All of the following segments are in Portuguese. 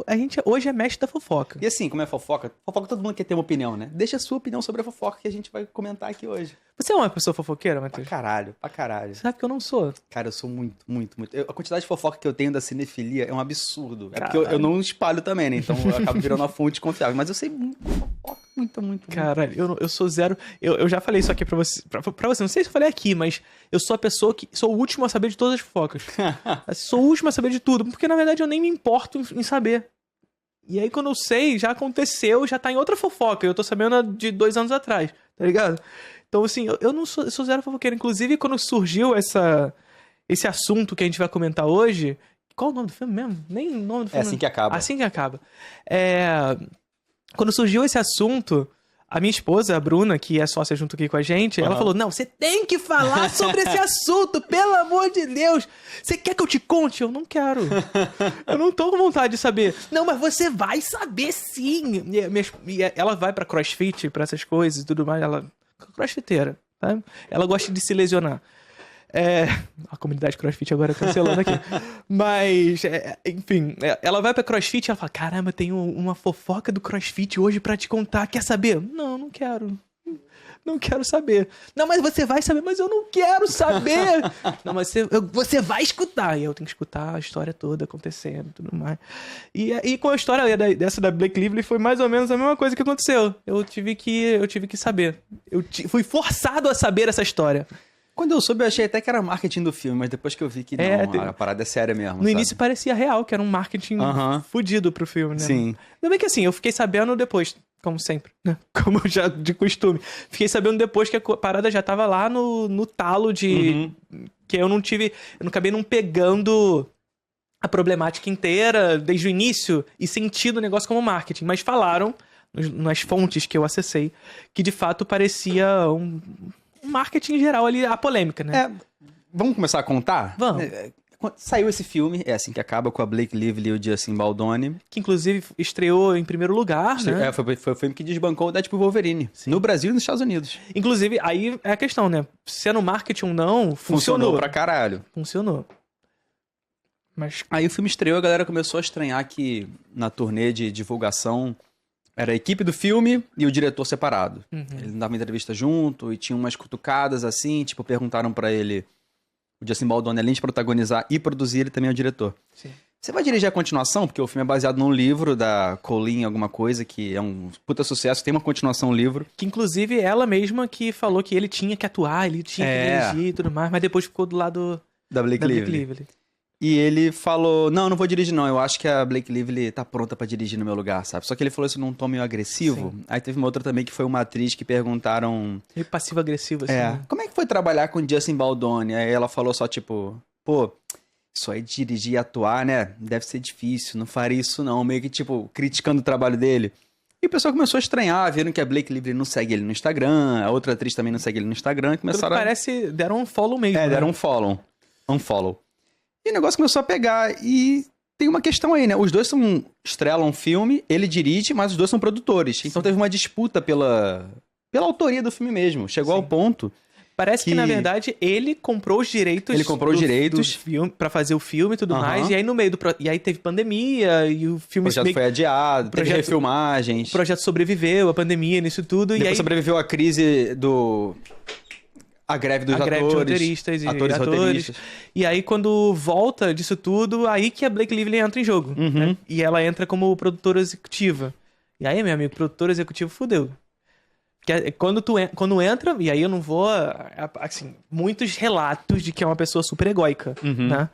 A gente hoje é mestre da fofoca. E assim, como é fofoca todo mundo quer ter uma opinião, né? Deixa a sua opinião sobre a fofoca que a gente vai comentar aqui hoje. Você é uma pessoa fofoqueira, Pra Matheus? caralho. Você sabe que eu não sou. Cara, eu sou muito. A quantidade de fofoca que eu tenho da cinefilia é um absurdo. É porque Caralho. eu não espalho também, né? Então eu acabo virando uma fonte confiável. Mas eu sei muito fofoca, muito. Caralho, eu sou zero. Eu já falei isso aqui pra você. Pra você, não sei se eu falei aqui, mas eu sou a pessoa que. Sou o último a saber de todas as fofocas. Sou o último a saber de tudo. Porque na verdade eu nem me importo em saber. E aí quando eu sei, já aconteceu, já tá em outra fofoca. Eu tô sabendo de 2 anos atrás, tá ligado? Então assim, eu não sou, eu sou zero fofoqueiro. Inclusive quando surgiu esse assunto que a gente vai comentar hoje. Qual o nome do filme mesmo? Nem o nome do filme. É Assim que Acaba. Assim que Acaba. Quando surgiu esse assunto, a minha esposa, a Bruna, que é sócia junto aqui com a gente, ela falou, não, você tem que falar sobre esse assunto, pelo amor de Deus. Você quer que eu te conte? Eu não quero. Eu não tô com vontade de saber. Não, mas você vai saber sim. E ela vai pra CrossFit, pra essas coisas e tudo mais. Ela é crossfiteira, tá? Ela gosta de se lesionar. A comunidade CrossFit agora cancelando aqui. Mas, enfim, ela vai pra CrossFit e ela fala, caramba, tem uma fofoca do CrossFit hoje pra te contar. Quer saber? Não quero. Não quero saber. Não, mas você vai saber. Mas eu não quero saber. Não, mas você vai escutar. E eu tenho que escutar a história toda acontecendo e tudo mais. E com a história dessa da Blake Lively foi mais ou menos a mesma coisa que aconteceu. Eu tive que saber. Fui forçado a saber essa história. Quando eu soube, eu achei até que era marketing do filme, mas depois que eu vi que não, a parada é séria mesmo. No início parecia real, que era um marketing fudido pro filme, né? Sim. Ainda bem que assim, eu fiquei sabendo depois, como sempre, né? Como já de costume. Fiquei sabendo depois que a parada já tava lá no talo de... Que eu não acabei não pegando a problemática inteira desde o início e sentindo o negócio como marketing. Mas falaram, nas fontes que eu acessei, que de fato parecia um marketing geral ali, a polêmica, né? Vamos começar a contar? Vamos. Saiu esse filme, É Assim que Acaba, com a Blake Lively e o Justin Baldoni. Que inclusive estreou em primeiro lugar, né? Foi o filme que desbancou o Deadpool Wolverine. Sim. No Brasil e nos Estados Unidos. Inclusive, aí é a questão, né? Se é no marketing ou não, Funcionou pra caralho. Funcionou. Mas aí o filme estreou, a galera começou a estranhar que na turnê de divulgação era a equipe do filme e o diretor separado. Ele não dava uma entrevista junto e tinha umas cutucadas assim, tipo, perguntaram pra ele, o Justin Baldoni, além de protagonizar e produzir, ele também é o diretor. Sim. Você vai dirigir a continuação? Porque o filme é baseado num livro da Colleen alguma coisa, que é um puta sucesso, tem uma continuação no livro. Que inclusive ela mesma que falou que ele tinha que atuar, ele tinha que dirigir e tudo mais, mas depois ficou do lado da Blake Lively. E ele falou, não vou dirigir não, eu acho que a Blake Lively tá pronta pra dirigir no meu lugar, sabe? Só que ele falou isso num tom meio agressivo. Sim. Aí teve uma outra também que foi uma atriz que perguntaram... Meio passivo-agressivo, assim. Né? Como é que foi trabalhar com Justin Baldoni? Aí ela falou só tipo, isso aí de dirigir e atuar, né? Deve ser difícil, não faria isso não. Meio que tipo, criticando o trabalho dele. E o pessoal começou a estranhar, vendo que a Blake Lively não segue ele no Instagram, a outra atriz também não segue ele no Instagram. Começaram parece, deram um follow mesmo. Né? Deram um follow. E o negócio começou a pegar. E tem uma questão aí, né? Os dois estrelam um filme, ele dirige, mas os dois são produtores. Então teve uma disputa pela autoria do filme mesmo. Chegou ao ponto... Parece que, na verdade, ele comprou os direitos... do filme, pra fazer o filme e tudo mais. E aí, no meio do... E aí teve pandemia e o filme... O projeto foi adiado, teve refilmagens. O projeto sobreviveu, a pandemia, nisso tudo. Depois e aí sobreviveu a crise a greve dos greve de roteiristas e atores. E aí, quando volta disso tudo, aí que a Blake Lively entra em jogo. Né? E ela entra como produtora executiva. E aí, meu amigo, produtor executivo fudeu. Porque quando entra, e aí eu não vou... Assim, muitos relatos de que é uma pessoa super egóica, né?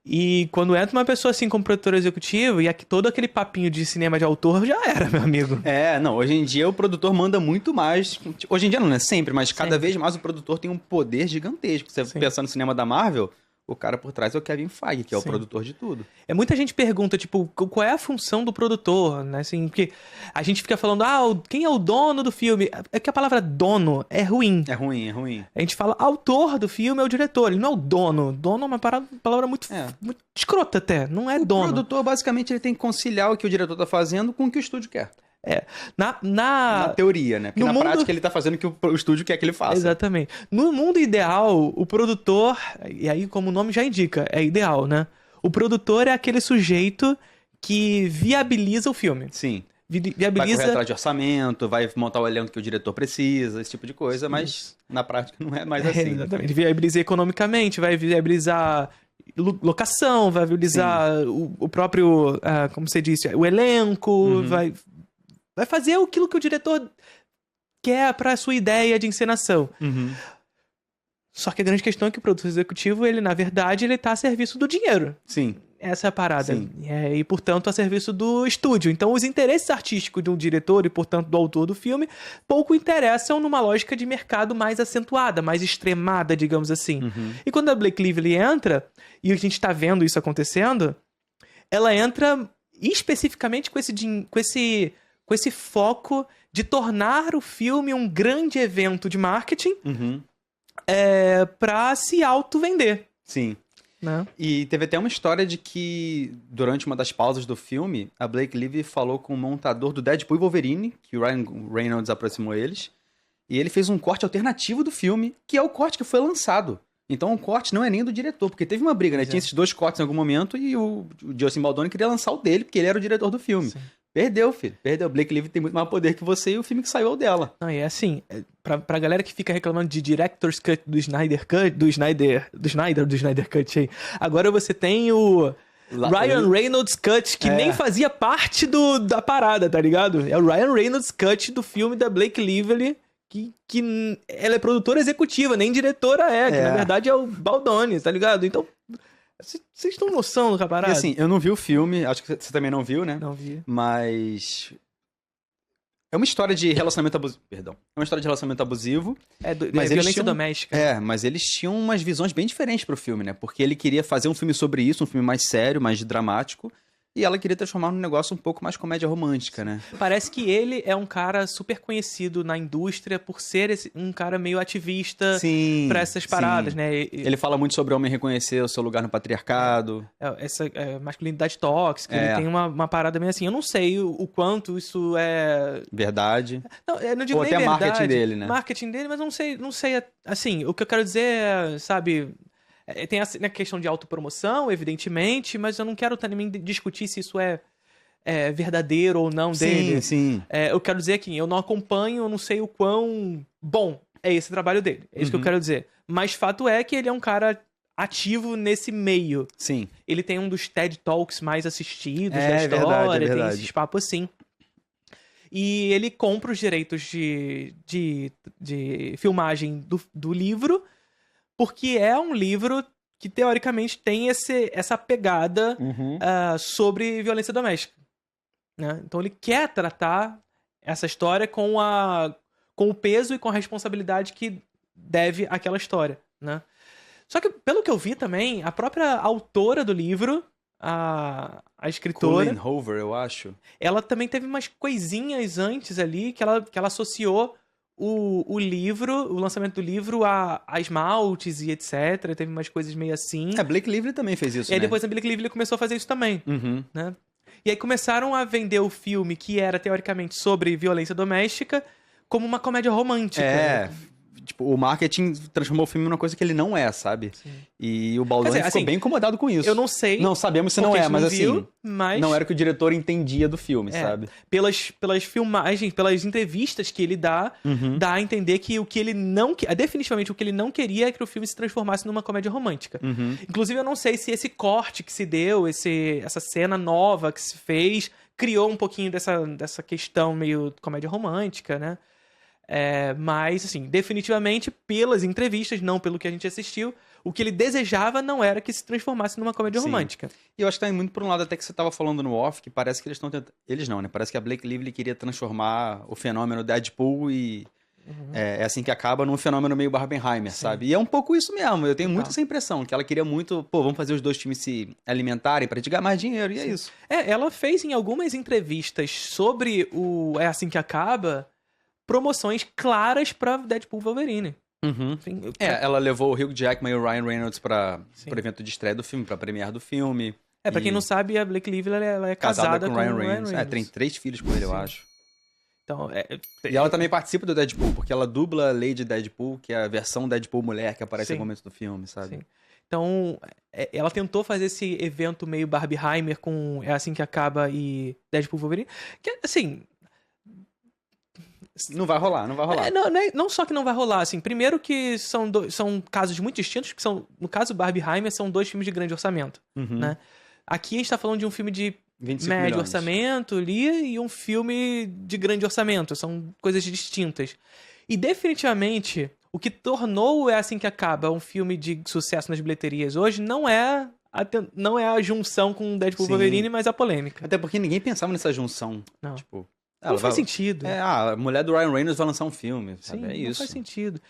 E quando entra uma pessoa assim como produtor executivo, e todo aquele papinho de cinema de autor já era, meu amigo. Não, hoje em dia o produtor manda muito mais. Hoje em dia não é sempre, mas cada vez mais o produtor tem um poder gigantesco. Você pensa no cinema da Marvel, o cara por trás é o Kevin Feige, que é o produtor de tudo. Muita gente pergunta, tipo, qual é a função do produtor, né? Assim, porque a gente fica falando, quem é o dono do filme? É que a palavra dono é ruim. É ruim. A gente fala, autor do filme é o diretor, ele não é o dono. Dono é uma palavra muito escrota até, não é dono. O produtor, basicamente, ele tem que conciliar o que o diretor tá fazendo com o que o estúdio quer. Na teoria, né? Porque na prática ele tá fazendo o que o estúdio quer que ele faça. Exatamente. No mundo ideal, o produtor, e aí como o nome já indica, é ideal, né? O produtor é aquele sujeito que viabiliza o filme. Sim. Vai Viabiliza... correr atrás de orçamento, vai montar o elenco que o diretor precisa, esse tipo de coisa, mas na prática não é mais assim. Exatamente. Viabiliza economicamente, vai viabilizar locação, vai viabilizar o próprio, como você disse, o elenco, vai fazer aquilo que o diretor quer pra sua ideia de encenação. Só que a grande questão é que o produtor executivo, ele, na verdade, ele tá a serviço do dinheiro. Sim. Essa é a parada. Sim. E, portanto, a serviço do estúdio. Então, os interesses artísticos de um diretor e, portanto, do autor do filme, pouco interessam numa lógica de mercado mais acentuada, mais extremada, digamos assim. E quando a Blake Lively entra, e a gente tá vendo isso acontecendo, ela entra especificamente com esse foco de tornar o filme um grande evento de marketing pra se auto-vender. Sim. Né? E teve até uma história de que, durante uma das pausas do filme, a Blake Lively falou com o montador do Deadpool e Wolverine, que o Ryan Reynolds aproximou eles, e ele fez um corte alternativo do filme, que é o corte que foi lançado. Então o corte não é nem do diretor, porque teve uma briga, né? Tinha esses dois cortes em algum momento e o Justin Baldoni queria lançar o dele, porque ele era o diretor do filme. Sim. Perdeu, filho. Perdeu. Blake Lively tem muito mais poder que você e o filme que saiu é o dela. Não, e é assim, pra galera que fica reclamando de Director's Cut do Snyder Cut, do Snyder Cut aí. Agora você tem o Ryan Reynolds Cut, que nem fazia parte da parada, tá ligado? É o Ryan Reynolds Cut do filme da Blake Lively, que ela é produtora executiva, nem diretora que na verdade é o Baldoni, tá ligado? Então... Vocês estão noção do que é a parada? E assim, eu não vi o filme, acho que você também não viu, né? Não vi. Mas... é uma história de relacionamento abusivo. Perdão. É uma história de relacionamento abusivo. Mas violência doméstica. Mas eles tinham umas visões bem diferentes pro filme, né? Porque ele queria fazer um filme sobre isso, um filme mais sério, mais dramático. E ela queria transformar num negócio um pouco mais comédia romântica, né? Parece que ele é um cara super conhecido na indústria por ser um cara meio ativista pra essas paradas, né? Ele fala muito sobre o homem reconhecer o seu lugar no patriarcado. Essa masculinidade tóxica. Ele tem uma parada meio assim. Eu não sei o quanto isso é... verdade. Não, eu não digo ou nem até verdade. Marketing dele, né? Marketing dele, mas não sei. Assim, o que eu quero dizer é, sabe... Tem a questão de autopromoção, evidentemente, mas eu não quero também discutir se isso é verdadeiro ou não dele. Sim. Eu quero dizer que eu não acompanho, eu não sei o quão bom é esse trabalho dele. É isso que eu quero dizer. Mas fato é que ele é um cara ativo nesse meio. Sim. Ele tem um dos TED Talks mais assistidos da história, tem esses papos assim. E ele compra os direitos de filmagem do livro, porque é um livro que, teoricamente, tem essa pegada sobre violência doméstica. Né? Então, ele quer tratar essa história com o peso e com a responsabilidade que deve àquela história. Né? Só que, pelo que eu vi também, a própria autora do livro, a escritora... Colleen Hoover, eu acho. Ela também teve umas coisinhas antes ali que ela associou o livro, o lançamento do livro a esmaltes e etc. Teve umas coisas meio assim. A Blake Lively também fez isso, E aí depois a Blake Lively começou a fazer isso também. Né? E aí começaram a vender o filme, que era teoricamente sobre violência doméstica, como uma comédia romântica. Tipo, o marketing transformou o filme numa coisa que ele não é, sabe? Sim. E o Baldoni ficou bem incomodado com isso. Eu não sei. Não sabemos se não é, mas assim... mas não era o que o diretor entendia do filme, sabe? Pelas filmagens, pelas entrevistas que ele dá, dá a entender que o que ele não... definitivamente o que ele não queria é que o filme se transformasse numa comédia romântica. Inclusive, eu não sei se esse corte que se deu, essa cena nova que se fez, criou um pouquinho dessa questão meio comédia romântica, né? Mas, assim, definitivamente, pelas entrevistas, não pelo que a gente assistiu, o que ele desejava não era que se transformasse numa comédia romântica. E eu acho que tá muito por um lado até que você tava falando no off, que parece que eles estão tentando... Eles não, né? Parece que a Blake Lively queria transformar o fenômeno Deadpool e... É assim que acaba num fenômeno meio Barbenheimer, sabe? E é um pouco isso mesmo. Eu tenho muito essa impressão, que ela queria muito... vamos fazer os dois times se alimentarem pra gente ganhar mais dinheiro, e é isso. Ela fez em algumas entrevistas sobre o É Assim Que Acaba... promoções claras pra Deadpool e Wolverine. Enfim, ela levou o Hugh Jackman e o Ryan Reynolds pro evento de estreia do filme, pra premiere do filme. Pra quem não sabe, a Blake Lively ela é casada com o Ryan Reynolds. Tem 3 filhos com ele, eu acho. Então, e ela também participa do Deadpool, porque ela dubla a Lady Deadpool, que é a versão Deadpool mulher que aparece no momento do filme, sabe? Então, ela tentou fazer esse evento meio Barbieheimer com É Assim Que Acaba e Deadpool Wolverine. Que, assim... Não vai rolar, não vai rolar. Não só que não vai rolar, assim. Primeiro que são casos muito distintos, que são... No caso Barbieheimer, são 2 filmes de grande orçamento, né? Aqui a gente tá falando de um filme de 25 médio milhões. orçamento ali e um filme de grande orçamento. São coisas distintas. E definitivamente, o que tornou É Assim Que Acaba um filme de sucesso nas bilheterias hoje não é a junção com Deadpool Sim. Wolverine, mas a polêmica. Até porque ninguém pensava nessa junção. Não. Tipo, Não faz sentido. a mulher do Ryan Reynolds vai lançar um filme, sabe? Sim, É não isso. faz sentido.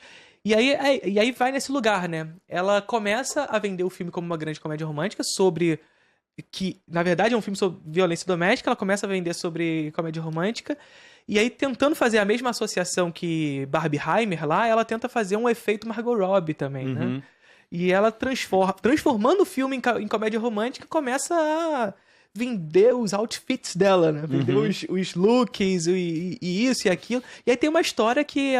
E aí vai nesse lugar, né? Ela começa a vender o filme como uma grande comédia romântica sobre... que, na verdade, é um filme sobre violência doméstica. Ela começa a vender sobre comédia romântica. E aí, tentando fazer a mesma associação que Barbieheimer lá, ela tenta fazer um efeito Margot Robbie também, né? E ela transformando o filme em comédia romântica, começa a vender os outfits dela, né? Vender os looks e isso e aquilo. E aí tem uma história que...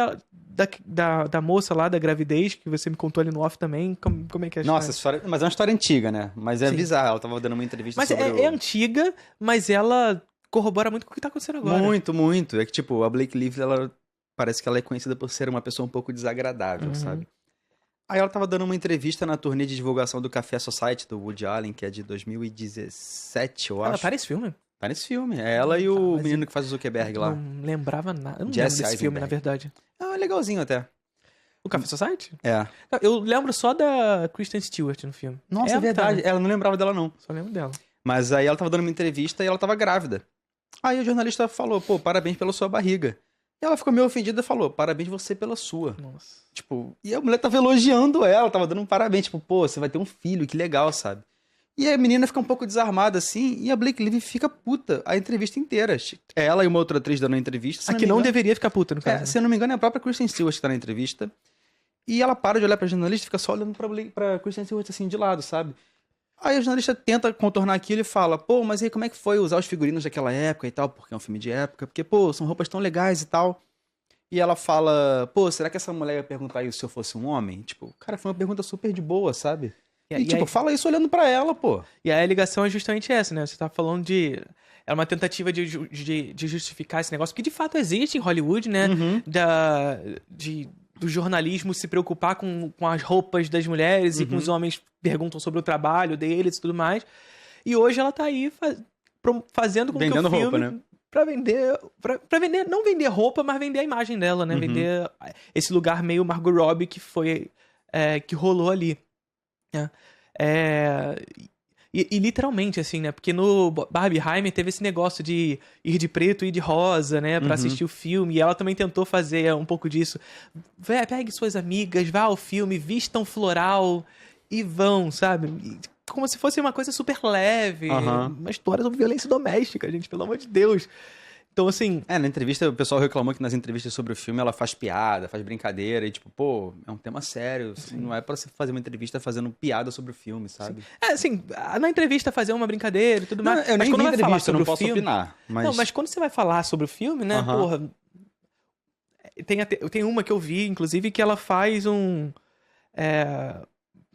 Da moça lá, da gravidez, que você me contou ali no off também. Como é que é a Nossa, história... Mas é uma história antiga, né? Mas é Sim. bizarra. Ela tava dando uma entrevista Mas sobre é antiga, mas ela corrobora muito com o que tá acontecendo agora. Muito, muito. É que, tipo, a Blake Lively, ela parece que ela é conhecida por ser uma pessoa um pouco desagradável, sabe? Aí ela tava dando uma entrevista na turnê de divulgação do Café Society, do Woody Allen, que é de 2017, eu acho. Ela tá nesse filme? Tá nesse filme. É ela e o mas menino que faz o Zuckerberg lá. Não lembrava nada. Eu não Jesse lembro desse filme, Eisenberg. na verdade. Ah, é legalzinho até. O Café Society? É. Eu lembro só da Kristen Stewart no filme. Nossa, é Ela verdade. tá, né? Ela não lembrava dela, não. Só lembro dela. Mas aí ela tava dando uma entrevista e ela tava grávida. Aí o jornalista falou, pô, parabéns pela sua barriga. E ela ficou meio ofendida e falou, parabéns você pela sua. Nossa. Tipo, e a mulher tava elogiando ela, tava dando um parabéns. Tipo, pô, você vai ter um filho, que legal, sabe? E a menina fica um pouco desarmada assim, e a Blake Lively fica puta a entrevista inteira. Ela e uma outra atriz dando a entrevista. A que não deveria ficar puta, no caso. Se eu não me engano, é a própria Kristen Stewart que tá na entrevista. E ela para de olhar pra jornalista e fica só olhando pra Kristen Stewart assim, de lado, sabe? Aí a jornalista tenta contornar aquilo e fala, pô, mas aí como é que foi usar os figurinos daquela época e tal? Porque é um filme de época. Porque, pô, são roupas tão legais e tal. E ela fala, pô, será que essa mulher ia perguntar isso se eu fosse um homem? Tipo, cara, foi uma pergunta super de boa, sabe? E tipo, fala isso olhando pra ela, pô. E aí a ligação é justamente essa, né? Você tá falando de... É uma tentativa de justificar esse negócio, que de fato existe em Hollywood, né? Do jornalismo se preocupar com as roupas das mulheres e com os homens perguntam sobre o trabalho deles e tudo mais. E hoje ela tá aí fazendo com que o filme... roupa, né? Pra vender, não vender roupa, mas vender a imagem dela, né? Vender esse lugar meio Margot Robbie que foi, que rolou ali. Né? E literalmente, assim, né? Porque no Barbieheimer teve esse negócio de ir de preto e ir de rosa, né? Pra assistir o filme. E ela também tentou fazer um pouco disso. Pegue suas amigas, vá ao filme, vistam floral e vão, sabe? Como se fosse uma coisa super leve. Uma história sobre violência doméstica, gente, pelo amor de Deus. Então, assim... Na entrevista, o pessoal reclamou que nas entrevistas sobre o filme ela faz piada, faz brincadeira. E tipo, pô, é um tema sério. Assim, não é pra você fazer uma entrevista fazendo piada sobre o filme, sabe? Assim, na entrevista fazer uma brincadeira e tudo mais. Eu mas nem quando vi vai falar entrevista, eu sobre não o posso filme... opinar. Mas... Não, mas quando você vai falar sobre o filme, né, porra... Tem uma que eu vi, inclusive, que ela faz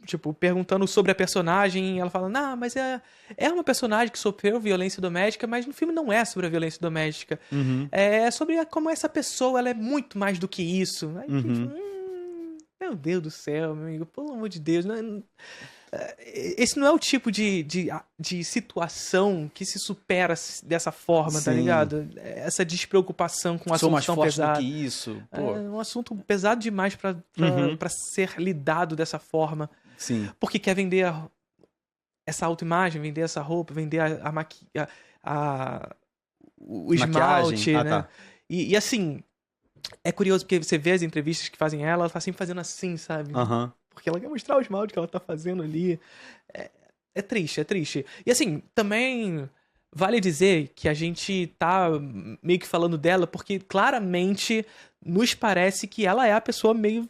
tipo, perguntando sobre a personagem, e ela fala, não, mas é uma personagem que sofreu violência doméstica, mas no filme não é sobre a violência doméstica. É sobre como essa pessoa, ela é muito mais do que isso. Aí, meu Deus do céu, meu amigo, pelo amor de Deus, esse não é o tipo de situação que se supera dessa forma, tá ligado? Essa despreocupação com um assunto tão pesado. Do que isso, pô. É um assunto pesado demais pra ser lidado dessa forma. Sim. Porque quer vender essa autoimagem, vender essa roupa, vender o esmalte, né? Tá. E assim, é curioso porque você vê as entrevistas que fazem ela tá sempre fazendo assim, sabe? Porque ela quer mostrar o esmalte que ela tá fazendo ali. É triste, é triste. E assim, também vale dizer que a gente tá meio que falando dela porque claramente nos parece que ela é a pessoa meio...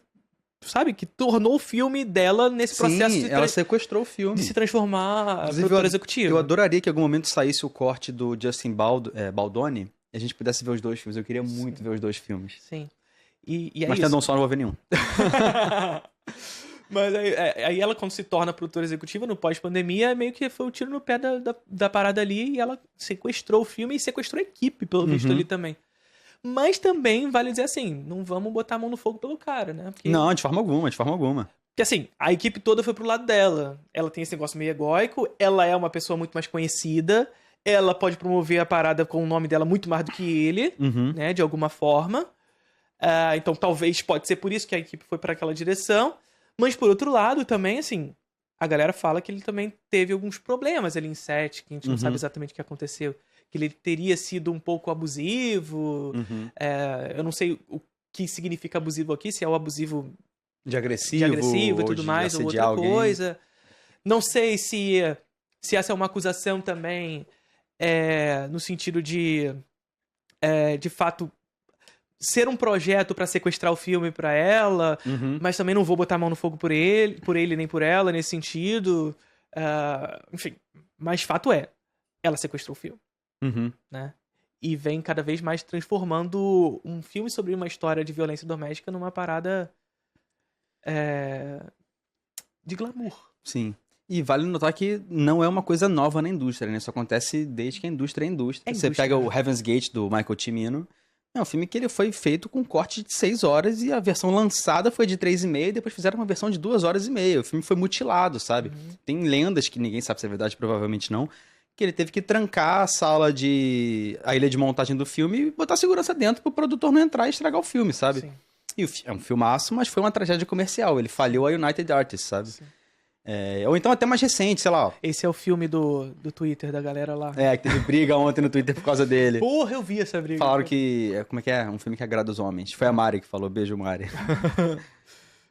Sabe? Que tornou o filme dela nesse processo de... ela sequestrou o filme. De se transformar produtora executiva. Eu adoraria que em algum momento saísse o corte do Justin Baldoni e a gente pudesse ver os dois filmes. Eu queria muito ver os dois filmes. Sim. E é mas isso. tendo um só, não vou ver nenhum. Mas aí ela, quando se torna produtora executiva no pós-pandemia, meio que foi um tiro no pé da parada ali e ela sequestrou o filme e sequestrou a equipe, pelo visto, ali também. Mas também vale dizer assim, não vamos botar a mão no fogo pelo cara, né? Porque, Não, de forma alguma, de forma alguma. porque assim, a equipe toda foi pro lado dela. Ela tem esse negócio meio egóico, ela é uma pessoa muito mais conhecida, ela pode promover a parada com o nome dela muito mais do que ele, né? De alguma forma. Então talvez pode ser por isso que a equipe foi para aquela direção. Mas por outro lado também, assim, a galera fala que ele também teve alguns problemas ali em set, que a gente não sabe exatamente o que aconteceu. Que ele teria sido um pouco abusivo. Eu não sei o que significa abusivo aqui, se é o abusivo de agressivo e tudo de mais, ou outra alguém. coisa. Não sei se essa é uma acusação também no sentido de fato, ser um projeto pra sequestrar o filme pra ela, mas também não vou botar a mão no fogo por ele nem por ela nesse sentido. Enfim, mas fato ela sequestrou o filme, né? E vem cada vez mais transformando um filme sobre uma história de violência doméstica numa parada de glamour. Sim. E vale notar que não é uma coisa nova na indústria, né? Isso acontece desde que a indústria é indústria. Você pega o Heaven's Gate, do Michael Cimino. É um filme que ele foi feito com corte de 6 horas e a versão lançada foi de 3,5 e depois fizeram uma versão de 2 horas e meia. O filme foi mutilado, sabe? Tem lendas que ninguém sabe se é verdade, provavelmente não, que ele teve que trancar a ilha de montagem do filme e botar segurança dentro pro produtor não entrar e estragar o filme, sabe? Sim. E é um filmaço, mas foi uma tragédia comercial. Ele falhou a United Artists, sabe? Sim. Ou então até mais recente, sei lá. Esse é o filme do Twitter da galera lá. Que teve briga ontem no Twitter por causa dele. Porra, eu vi essa briga. Falaram que... Como é que é? Um filme que agrada os homens. Foi a Mari que falou. Beijo, Mari.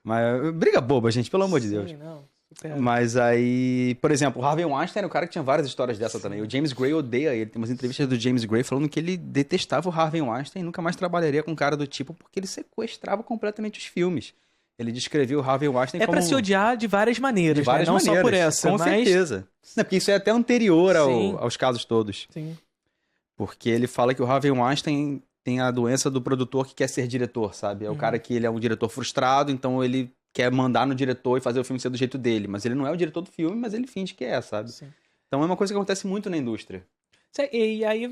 Mas briga boba, gente. Pelo amor de Deus. Sim, não. Super. Mas aí... Por exemplo, o Harvey Weinstein era o cara que tinha várias histórias dessa também. O James Gray odeia ele. Tem umas entrevistas do James Gray falando que ele detestava o Harvey Weinstein e nunca mais trabalharia com um cara do tipo porque ele sequestrava completamente os filmes. Ele descreveu o Harvey Weinstein como... pra se odiar de várias maneiras, De várias né? Não maneiras, só por essa, com mas... certeza. Não, porque isso é até anterior Sim. aos casos todos. Sim. Porque ele fala que o Harvey Weinstein tem a doença do produtor que quer ser diretor, sabe? É o cara que ele é um diretor frustrado, então ele quer mandar no diretor e fazer o filme ser do jeito dele. Mas ele não é o diretor do filme, mas ele finge que é, sabe? Sim. Então é uma coisa que acontece muito na indústria. E aí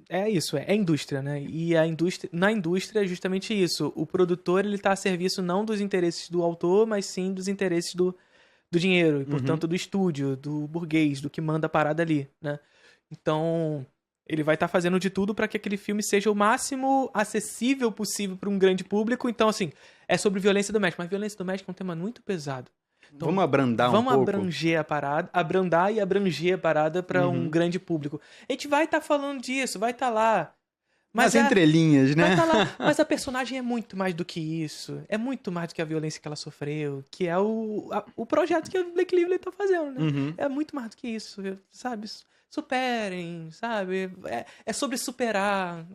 é isso, é indústria, né? E na indústria é justamente isso. O produtor, ele tá a serviço não dos interesses do autor, mas sim dos interesses do dinheiro. E, portanto, do estúdio, do burguês, do que manda a parada ali, né? Então, ele vai estar fazendo de tudo para que aquele filme seja o máximo acessível possível para um grande público. Então, assim, é sobre violência doméstica. Mas violência doméstica é um tema muito pesado. Então, vamos abrandar um pouco? Vamos abranger a parada, abrandar e abranger a parada para um grande público. A gente vai estar falando disso, vai estar lá. Mas entrelinhas, né? Vai tá lá. Mas a personagem é muito mais do que isso. É muito mais do que a violência que ela sofreu, que é o projeto que o Blake Lively tá fazendo, né? É muito mais do que isso, sabe? Superem, sabe? É sobre superar.